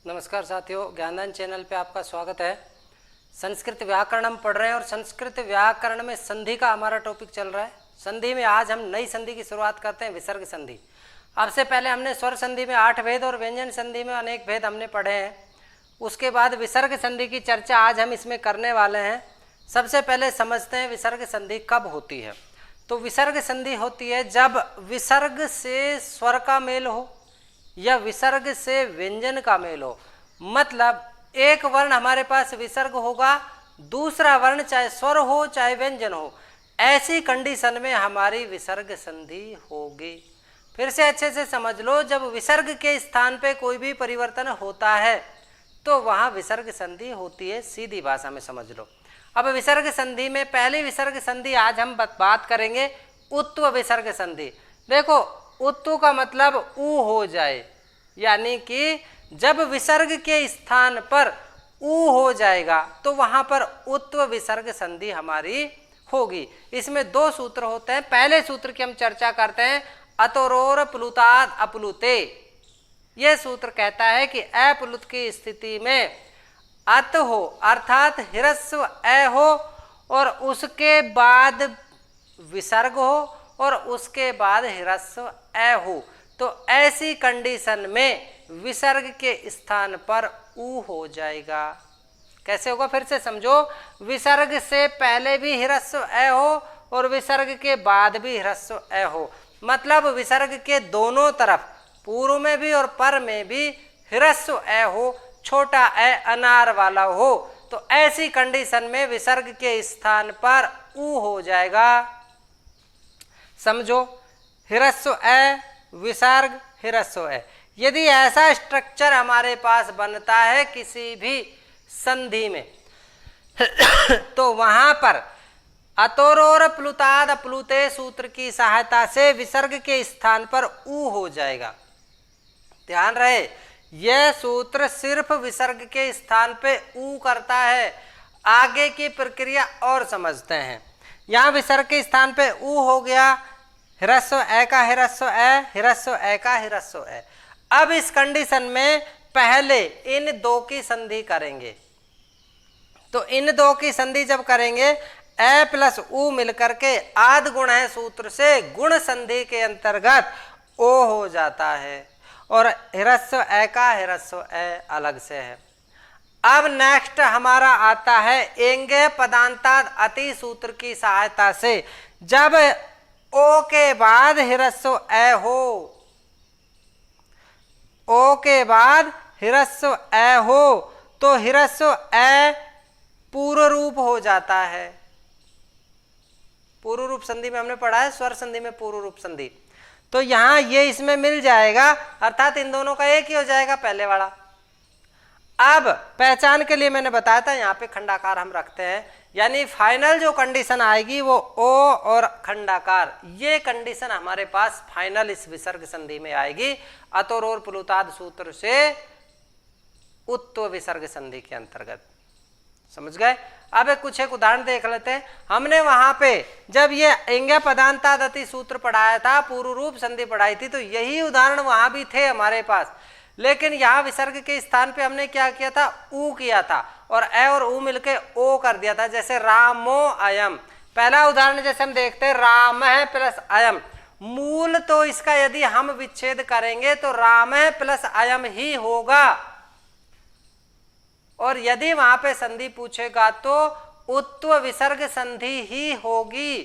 नमस्कार साथियों, ज्ञानदान चैनल पे आपका स्वागत है। संस्कृत व्याकरण हम पढ़ रहे हैं और संस्कृत व्याकरण में संधि का हमारा टॉपिक चल रहा है। संधि में आज हम नई संधि की शुरुआत करते हैं, विसर्ग संधि। अब से पहले हमने स्वर संधि में 8 भेद और व्यंजन संधि में अनेक भेद हमने पढ़े हैं। उसके बाद विसर्ग संधि की चर्चा आज हम इसमें करने वाले हैं। सबसे पहले समझते हैं विसर्ग संधि कब होती है। तो विसर्ग संधि होती है जब विसर्ग से स्वर का मेल हो या विसर्ग से व्यंजन का मेल हो। मतलब एक वर्ण हमारे पास विसर्ग होगा, दूसरा वर्ण चाहे स्वर हो चाहे व्यंजन हो, ऐसी कंडीशन में हमारी विसर्ग संधि होगी। फिर से अच्छे से समझ लो, जब विसर्ग के स्थान पे कोई भी परिवर्तन होता है तो वहाँ विसर्ग संधि होती है, सीधी भाषा में समझ लो। अब विसर्ग संधि में पहली विसर्ग संधि आज हम बात करेंगे उत्व विसर्ग संधि। देखो, उत्व का मतलब ऊ हो जाए, यानी कि जब विसर्ग के स्थान पर ऊ हो जाएगा तो वहां पर उत्व विसर्ग संधि हमारी होगी। इसमें 2 सूत्र होते हैं। पहले सूत्र की हम चर्चा करते हैं, अतोरोर प्लुताद अप्लुते। यह सूत्र कहता है कि अप्लुत की स्थिति में अत हो अर्थात ह्रस्व अ हो और उसके बाद विसर्ग हो और उसके बाद ह्रस्व अ हो, तो ऐसी कंडीशन में विसर्ग के स्थान पर ऊ हो जाएगा। कैसे होगा फिर से समझो, विसर्ग से पहले भी ह्रस्व अ हो और विसर्ग के बाद भी ह्रस्व अ हो। मतलब विसर्ग के दोनों तरफ, पूर्व में भी और पर में भी ह्रस्व अ हो, छोटा अ अनार वाला हो, तो ऐसी कंडीशन में विसर्ग के स्थान पर ऊ हो जाएगा। समझो, ह्रस्व अ विसर्ग ह्रस्व अ। यदि ऐसा स्ट्रक्चर हमारे पास बनता है किसी भी संधि में तो वहां पर अतोरोर प्लुताद प्लुते सूत्र की सहायता से विसर्ग के स्थान पर ऊ हो जाएगा। ध्यान रहे, यह सूत्र सिर्फ विसर्ग के स्थान पे ऊ करता है। आगे की प्रक्रिया और समझते हैं। यहाँ विसर्ग के स्थान पे ऊ हो गया, ह्रस्व अ का ह्रस्व अ, ह्रस्व अ का ह्रस्व अ। अब इस कंडीशन में पहले इन 2 की संधि करेंगे। तो इन 2 की संधि जब करेंगे, अ प्लस ऊ मिलकर के आद गुण है सूत्र से गुण संधि के अंतर्गत ओ हो जाता है और ह्रस्व अ का ह्रस्व अ अलग से है। अब नेक्स्ट हमारा आता है एंगे पदांताद अति सूत्र की सहायता से जब ओ के बाद ह्रस्व अ हो, ओ के बाद ह्रस्व अ हो तो ह्रस्व अ पूर्व रूप हो जाता है। पूर्व रूप संधि में हमने पढ़ा है, स्वर संधि में पूर्व रूप संधि। तो यहां ये इसमें मिल जाएगा, अर्थात इन दोनों का एक ही हो जाएगा, पहले वाला। अब पहचान के लिए मैंने बताया था यहाँ पे खंडाकार हम रखते हैं, यानी फाइनल जो कंडीशन आएगी वो ओ और खंडाकार, ये कंडीशन हमारे पास फाइनल इस विसर्ग संधि में आएगी अतोरोर प्लुताद सूत्र से उत्व विसर्ग संधि के अंतर्गत। समझ गए? अब कुछ एक उदाहरण देख लेते हैं। हमने वहां पे जब ये एंगे पदांतादति सूत्र पढ़ाया था, पूर्व रूप संधि पढ़ाई थी, तो यही उदाहरण वहां भी थे हमारे पास। लेकिन यहाँ विसर्ग के स्थान पे हमने क्या किया था, ऊ किया था और अ और ऊ मिलके ओ कर दिया था। जैसे रामो अयम, पहला उदाहरण जैसे हम देखते हैं, राम है प्लस अयम। मूल तो इसका यदि हम विच्छेद करेंगे तो राम है प्लस अयम ही होगा, और यदि वहां पे संधि पूछेगा तो उत्व विसर्ग संधि ही होगी।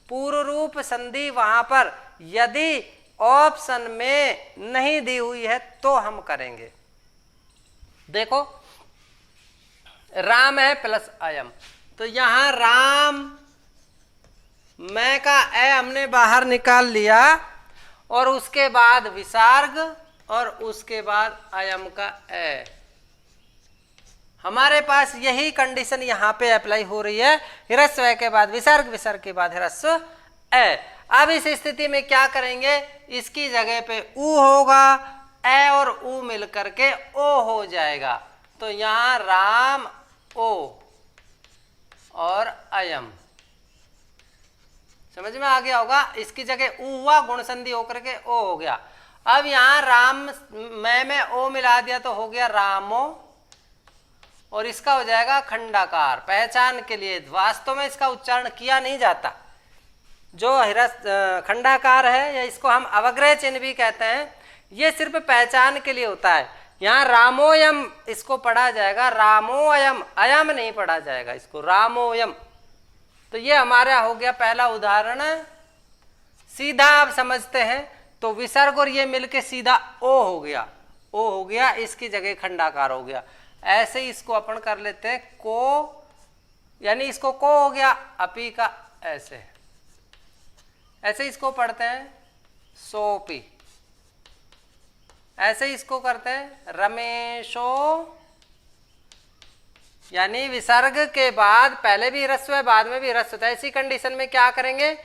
पूर्व रूप संधि वहां पर यदि ऑप्शन में नहीं दी हुई है तो हम करेंगे। देखो, राम है प्लस अयम, तो यहां राम मैं का अ हमने बाहर निकाल लिया और उसके बाद विसर्ग और उसके बाद अयम का अ। हमारे पास यही कंडीशन यहाँ पे अप्लाई हो रही है, ह्रस्व अ के बाद विसर्ग, विसर्ग के बाद ह्रस्व अ। अब इस स्थिति में क्या करेंगे, इसकी जगह पे ऊ होगा, अ और ऊ मिलकर के ओ हो जाएगा। तो यहां राम ओ और अयम, समझ में आ गया होगा। इसकी जगह ऊ हुआ, गुण संधि होकर के ओ हो गया। अब यहां राम में ओ मिला दिया तो हो गया रामो, और इसका हो जाएगा खंडाकार। पहचान के लिए वास्तव में इसका उच्चारण किया नहीं जाता, जो खंडाकार है या इसको हम अवग्रह चिन्ह भी कहते हैं, ये सिर्फ पहचान के लिए होता है। यहाँ रामोयम इसको पढ़ा जाएगा, रामोयम, अयम नहीं पढ़ा जाएगा इसको, रामोयम। तो ये हमारा हो गया पहला उदाहरण। सीधा आप समझते हैं तो विसर्ग और ये मिलके सीधा ओ हो गया, ओ हो गया, इसकी जगह खंडाकार हो गया। ऐसे ही इसको अपन कर लेते हैं को, यानी इसको को हो गया, अपी का ऐसे, ऐसे इसको पढ़ते हैं सोपी, ऐसे इसको करते हैं रमेशो, यानी विसर्ग के बाद पहले भी ह्रस्व है बाद में भी ह्रस्व है। ऐसी कंडीशन में क्या करेंगे,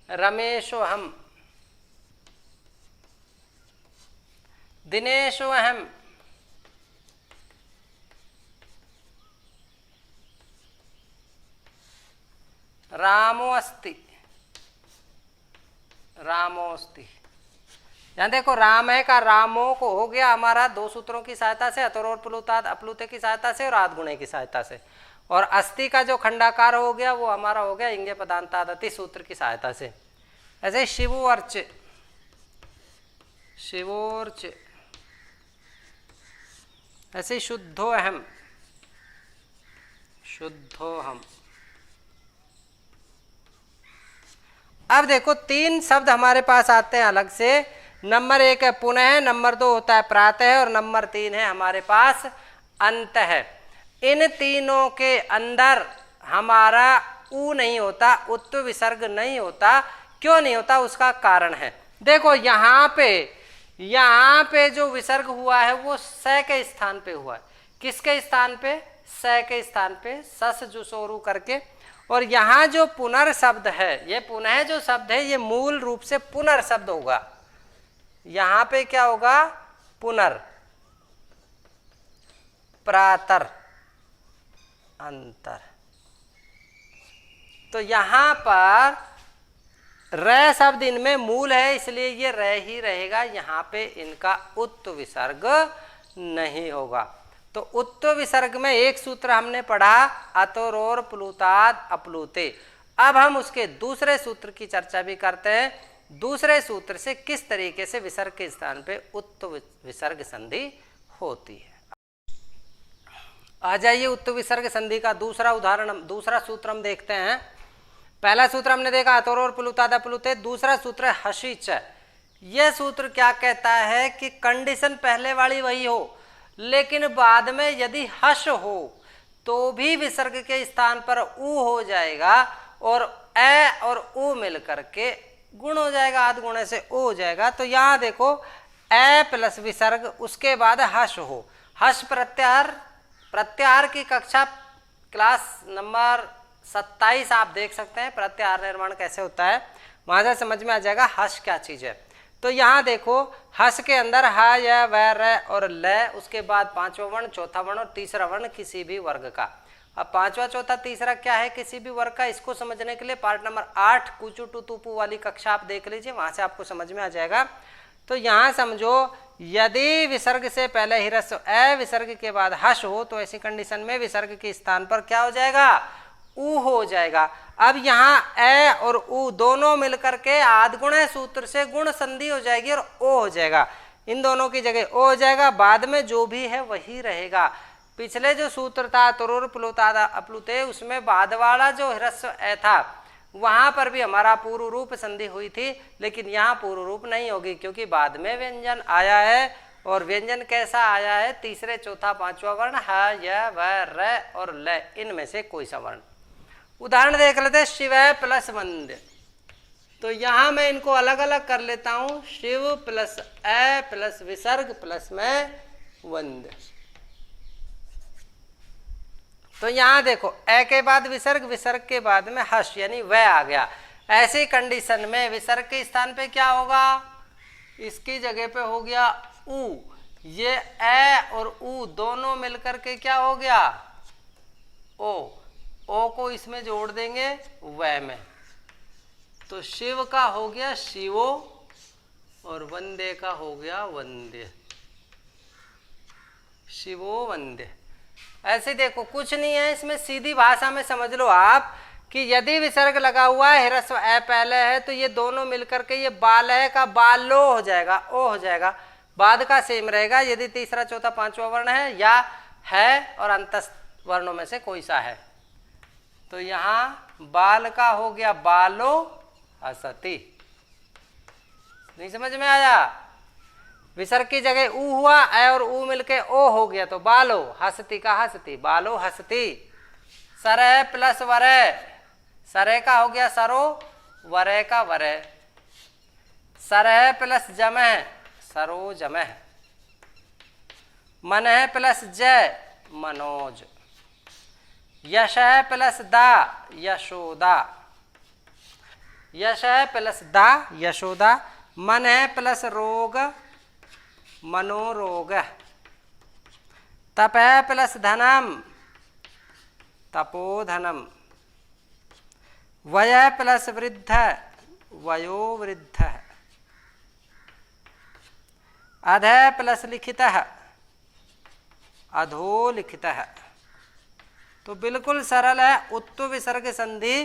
रमेशो हम, दिनेशो हम, रामो अस्ति, रामोस्ति। यहां देखो राम है का रामो को हो गया हमारा दो सूत्रों की सहायता से, अतरोर प्लुताद अपलुते की सहायता से और आदगुणे की सहायता से, और अस्थि का जो खंडाकार हो गया वो हमारा हो गया इंगे पदांतादति सूत्र की सहायता से। ऐसे शिवोर्च, शिवोर्च, ऐसे शुद्धो अहम, शुद्धो हम। अब देखो तीन शब्द हमारे पास आते हैं अलग से। नंबर 1 है पुनः, नंबर 2 होता है प्रातः, और नंबर 3 है हमारे पास अंत है। इन तीनों के अंदर हमारा ऊ नहीं होता, उत्व विसर्ग नहीं होता। क्यों नहीं होता, उसका कारण है। देखो यहाँ पे जो विसर्ग हुआ है वो स के स्थान पे हुआ है। किसके स्थान पे, स के स्थान पे, सस जुसोरु करके। और यहाँ जो पुनर् शब्द है, ये पुनः जो शब्द है ये मूल रूप से पुनर् शब्द होगा। यहाँ पे क्या होगा, पुनर्, प्रातर, अंतर। तो यहाँ पर र शब्द इनमें मूल है, इसलिए ये र ही रहेगा। यहाँ पे इनका उत्व विसर्ग नहीं होगा। तो उत्व विसर्ग में एक सूत्र हमने पढ़ा, अतोरोर प्लुताद अपलुते। अब हम उसके दूसरे सूत्र की चर्चा भी करते हैं। दूसरे सूत्र से किस तरीके से विसर्ग के स्थान पे उत्व विसर्ग संधि होती है। आ जाइए उत्व विसर्ग संधि का दूसरा उदाहरण, दूसरा सूत्र हम देखते हैं। पहला सूत्र हमने देखा अतोरोर प्लुताद अपलुते, दूसरा सूत्र है हशिच। यह सूत्र क्या कहता है कि कंडीशन पहले वाली वही हो, लेकिन बाद में यदि हश हो तो भी विसर्ग के स्थान पर ऊ हो जाएगा, और ए और ऊ मिल करके गुण हो जाएगा, आध गुणे से ओ हो जाएगा। तो यहाँ देखो ए प्लस विसर्ग, उसके बाद हश हो। हश प्रत्याहार, प्रत्याहार की कक्षा क्लास नंबर 27 आप देख सकते हैं, प्रत्याहार निर्माण कैसे होता है, वहां से समझ में आ जाएगा हश क्या चीज है। तो यहाँ देखो हस के अंदर ह, य, व, र और ल, उसके बाद पांचवा वर्ण, चौथा वर्ण और तीसरा वर्ण किसी भी वर्ग का। अब पांचवा चौथा तीसरा क्या है किसी भी वर्ग का, इसको समझने के लिए पार्ट नंबर 8 कुचु टू तुपु वाली कक्षा आप देख लीजिए, वहां से आपको समझ में आ जाएगा। तो यहाँ समझो यदि विसर्ग से पहले ही ह्रस्व ए, विसर्ग के बाद हश हो, तो ऐसी कंडीशन में विसर्ग के स्थान पर क्या हो जाएगा, ऊ हो जाएगा। अब यहाँ ए और ऊ दोनों मिलकर के आदगुण सूत्र से गुण संधि हो जाएगी और ओ हो जाएगा। इन दोनों की जगह ओ हो जाएगा, बाद में जो भी है वही रहेगा। पिछले जो सूत्र था तरुर प्लुताद अपलुते, उसमें बाद वाला जो ह्रस्व ए था वहां पर भी हमारा पूर्व रूप संधि हुई थी, लेकिन यहाँ पूर्व रूप नहीं होगी क्योंकि बाद में व्यंजन आया है। और व्यंजन कैसा आया है, तीसरे चौथा पांचवा वर्ण ह, य, व, र और ल, इनमें से कोई सा वर्ण। उदाहरण देख लेते हैं, शिव प्लस वंद्य। तो यहां मैं इनको अलग अलग कर लेता हूं, शिव प्लस ए प्लस विसर्ग प्लस में वंद्य। तो यहां देखो ए के बाद विसर्ग, विसर्ग के बाद में हर्ष यानी वह आ गया। ऐसी कंडीशन में विसर्ग के स्थान पे क्या होगा, इसकी जगह पे हो गया ऊ। ये ए और ऊ दोनों मिलकर के क्या हो गया, ओ। ओ को इसमें जोड़ देंगे वह में, तो शिव का हो गया शिवो, और वंदे का हो गया वंद्य, शिवो वंद्य। ऐसे देखो कुछ नहीं है इसमें, सीधी भाषा में समझ लो आप कि यदि विसर्ग लगा हुआ है, ह्रस्व ए पहले है, तो ये दोनों मिलकर के ये बालय का बालो हो जाएगा, ओ हो जाएगा, बाद का सेम रहेगा। यदि तीसरा चौथा पांचवा वर्ण है या है और अंतस्थ वर्णों में से कोई सा है, तो यहाँ बाल का हो गया बालो हसती। नहीं समझ में आया? विसर्ग की जगह ऊ हुआ, ए और ऊ मिलके ओ हो गया, तो बालो, हसती का हसती, बालो हसती। सरह प्लस वरह, सरह का हो गया सरो, वरह का वरह। सरह प्लस जमह, सरो जमह। मनह प्लस जय, मनोज। यशः प्लस दा, यशोदा। यशः प्लस दा, यशोदा। मनः प्लस रोग, मनोरोग। तपः प्लस धनम, तपोधनम। वयः प्लस वृद्ध, वयोवृद्ध। अधः प्लस लिखितः, अधोलिखितः। तो बिल्कुल सरल है। उत्तु विसर्ग संधि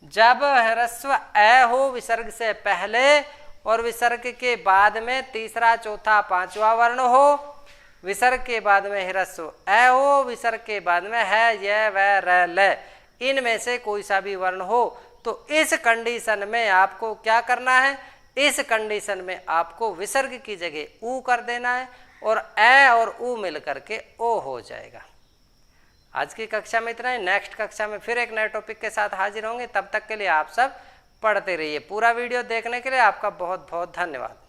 जब ह्रस्व ए हो विसर्ग से पहले और विसर्ग के बाद में तीसरा चौथा पांचवा वर्ण हो, विसर्ग के बाद में ह्रस्व ए हो, विसर्ग के बाद में है य व र ल, इनमें से कोई सा भी वर्ण हो, तो इस कंडीशन में आपको क्या करना है? इस कंडीशन में आपको विसर्ग की जगह ऊ कर देना है और ए और ऊ मिल करके ओ हो जाएगा। आज की कक्षा में इतना ही। नेक्स्ट कक्षा में फिर एक नए टॉपिक के साथ हाजिर होंगे। तब तक के लिए आप सब पढ़ते रहिए। पूरा वीडियो देखने के लिए आपका बहुत बहुत धन्यवाद।